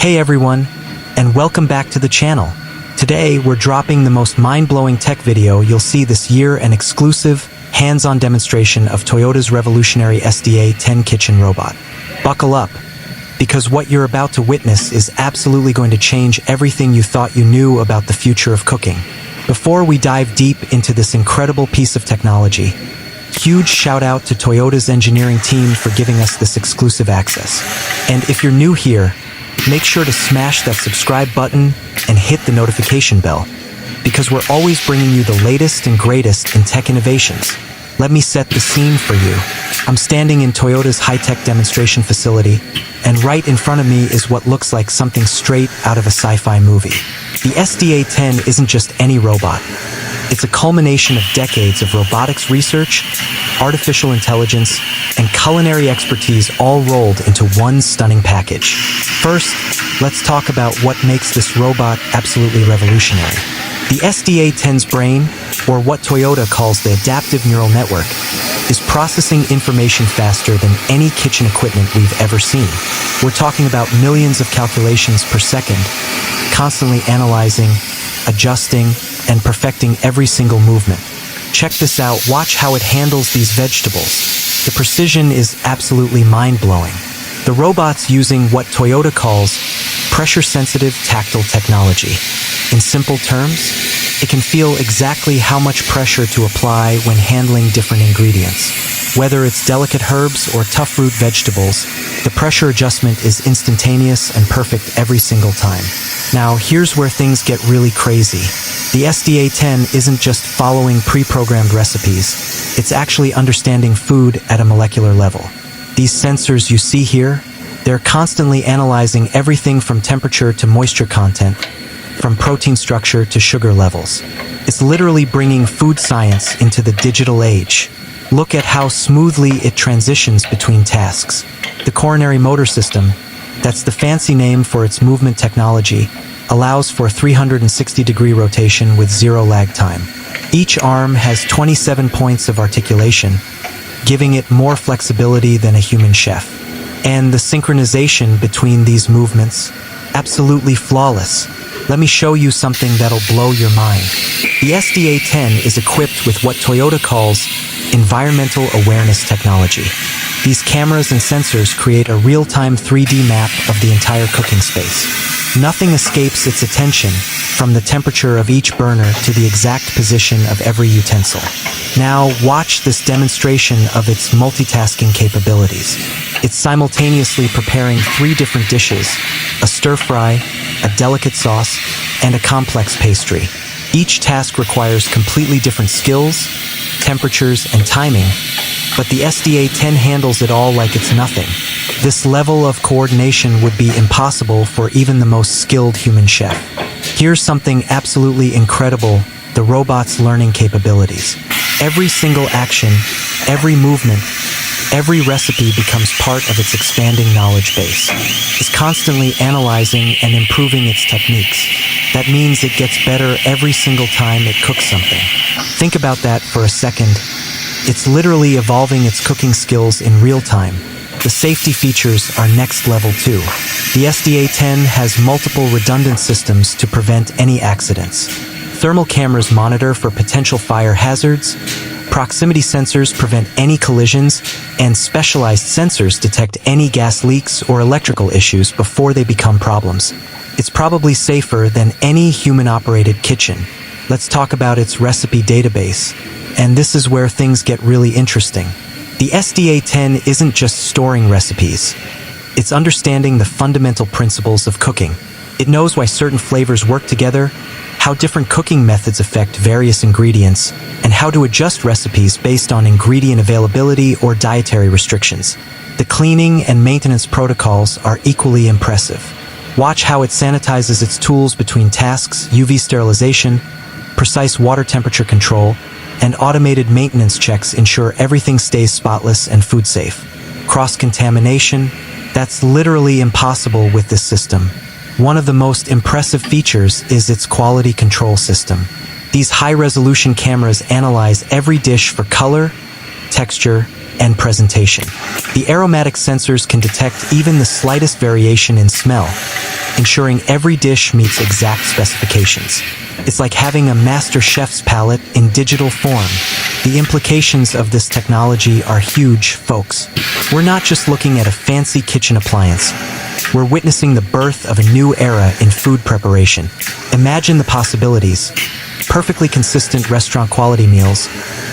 Hey everyone, and welcome back to the channel. Today, we're dropping the most mind-blowing tech video you'll see this year, an exclusive, hands-on demonstration of Toyota's revolutionary SDA10 kitchen robot. Buckle up, because what you're about to witness is absolutely going to change everything you thought you knew about the future of cooking. Before we dive deep into this incredible piece of technology, huge shout out to Toyota's engineering team for giving us this exclusive access. And if you're new here, make sure to smash that subscribe button and hit the notification bell, because we're always bringing you the latest and greatest in tech innovations. Let me set the scene for you. I'm standing in Toyota's high-tech demonstration facility, and right in front of me is what looks like something straight out of a sci-fi movie. The SDA10 isn't just any robot. It's a culmination of decades of robotics research, artificial intelligence, and culinary expertise all rolled into one stunning package. First, let's talk about what makes this robot absolutely revolutionary. The SDA10's brain, or what Toyota calls the adaptive neural network, is processing information faster than any kitchen equipment we've ever seen. We're talking about millions of calculations per second, constantly analyzing, adjusting, and perfecting every single movement. Check this out, watch how it handles these vegetables. The precision is absolutely mind-blowing. The robot's using what Toyota calls pressure-sensitive tactile technology. In simple terms, it can feel exactly how much pressure to apply when handling different ingredients. Whether it's delicate herbs or tough root vegetables, the pressure adjustment is instantaneous and perfect every single time. Now, here's where things get really crazy. The SDA10 isn't just following pre-programmed recipes, it's actually understanding food at a molecular level. These sensors you see here, they're constantly analyzing everything from temperature to moisture content, from protein structure to sugar levels. It's literally bringing food science into the digital age. Look at how smoothly it transitions between tasks. The coronary motor system, that's the fancy name for its movement technology, allows for 360-degree rotation with zero lag time. Each arm has 27 points of articulation, giving it more flexibility than a human chef. And the synchronization between these movements, absolutely flawless. Let me show you something that'll blow your mind. The SDA10 is equipped with what Toyota calls environmental awareness technology. These cameras and sensors create a real-time 3D map of the entire cooking space. Nothing escapes its attention, from the temperature of each burner to the exact position of every utensil. Now, watch this demonstration of its multitasking capabilities. It's simultaneously preparing 3 different dishes: a stir-fry, a delicate sauce, and a complex pastry. Each task requires completely different skills, temperatures, and timing, but the SDA10 handles it all like it's nothing. This level of coordination would be impossible for even the most skilled human chef. Here's something absolutely incredible: the robot's learning capabilities. Every single action, every movement, every recipe becomes part of its expanding knowledge base. It's constantly analyzing and improving its techniques. That means it gets better every single time it cooks something. Think about that for a second. It's literally evolving its cooking skills in real time. The safety features are next level too. The SDA10 has multiple redundant systems to prevent any accidents. Thermal cameras monitor for potential fire hazards, proximity sensors prevent any collisions, and specialized sensors detect any gas leaks or electrical issues before they become problems. It's probably safer than any human-operated kitchen. Let's talk about its recipe database. And this is where things get really interesting. The SDA10 isn't just storing recipes. It's understanding the fundamental principles of cooking. It knows why certain flavors work together, how different cooking methods affect various ingredients, and how to adjust recipes based on ingredient availability or dietary restrictions. The cleaning and maintenance protocols are equally impressive. Watch how it sanitizes its tools between tasks: UV sterilization, precise water temperature control, and automated maintenance checks ensure everything stays spotless and food safe. Cross-contamination, that's literally impossible with this system. One of the most impressive features is its quality control system. These high-resolution cameras analyze every dish for color, texture, and presentation. The aromatic sensors can detect even the slightest variation in smell, ensuring every dish meets exact specifications. It's like having a master chef's palate in digital form. The implications of this technology are huge, folks. We're not just looking at a fancy kitchen appliance. We're witnessing the birth of a new era in food preparation. Imagine the possibilities. Perfectly consistent restaurant quality meals,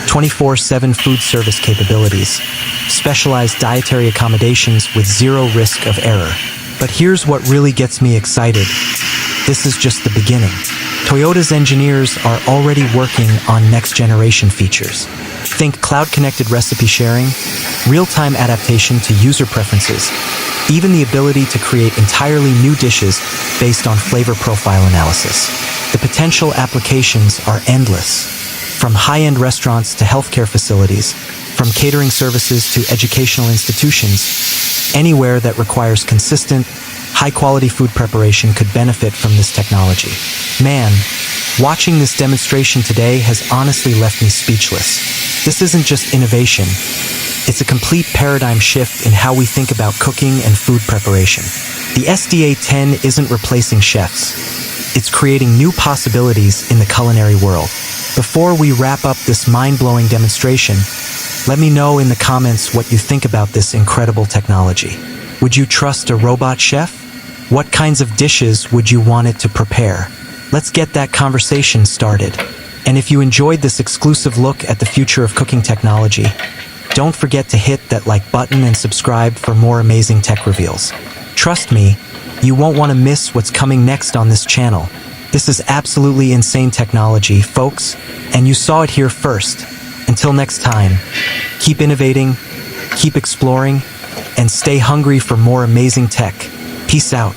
24/7 food service capabilities, specialized dietary accommodations with zero risk of error. But here's what really gets me excited. This is just the beginning. Toyota's engineers are already working on next-generation features. Think cloud-connected recipe sharing, real-time adaptation to user preferences, even the ability to create entirely new dishes based on flavor profile analysis. The potential applications are endless. From high-end restaurants to healthcare facilities, from catering services to educational institutions, anywhere that requires consistent, high-quality food preparation could benefit from this technology. Man, watching this demonstration today has honestly left me speechless. This isn't just innovation. It's a complete paradigm shift in how we think about cooking and food preparation. The SDA10 isn't replacing chefs. It's creating new possibilities in the culinary world. Before we wrap up this mind-blowing demonstration, let me know in the comments what you think about this incredible technology. Would you trust a robot chef? What kinds of dishes would you want it to prepare? Let's get that conversation started. And if you enjoyed this exclusive look at the future of cooking technology, don't forget to hit that like button and subscribe for more amazing tech reveals. Trust me, you won't want to miss what's coming next on this channel. This is absolutely insane technology, folks, and you saw it here first. Until next time, keep innovating, keep exploring, and stay hungry for more amazing tech. Peace out.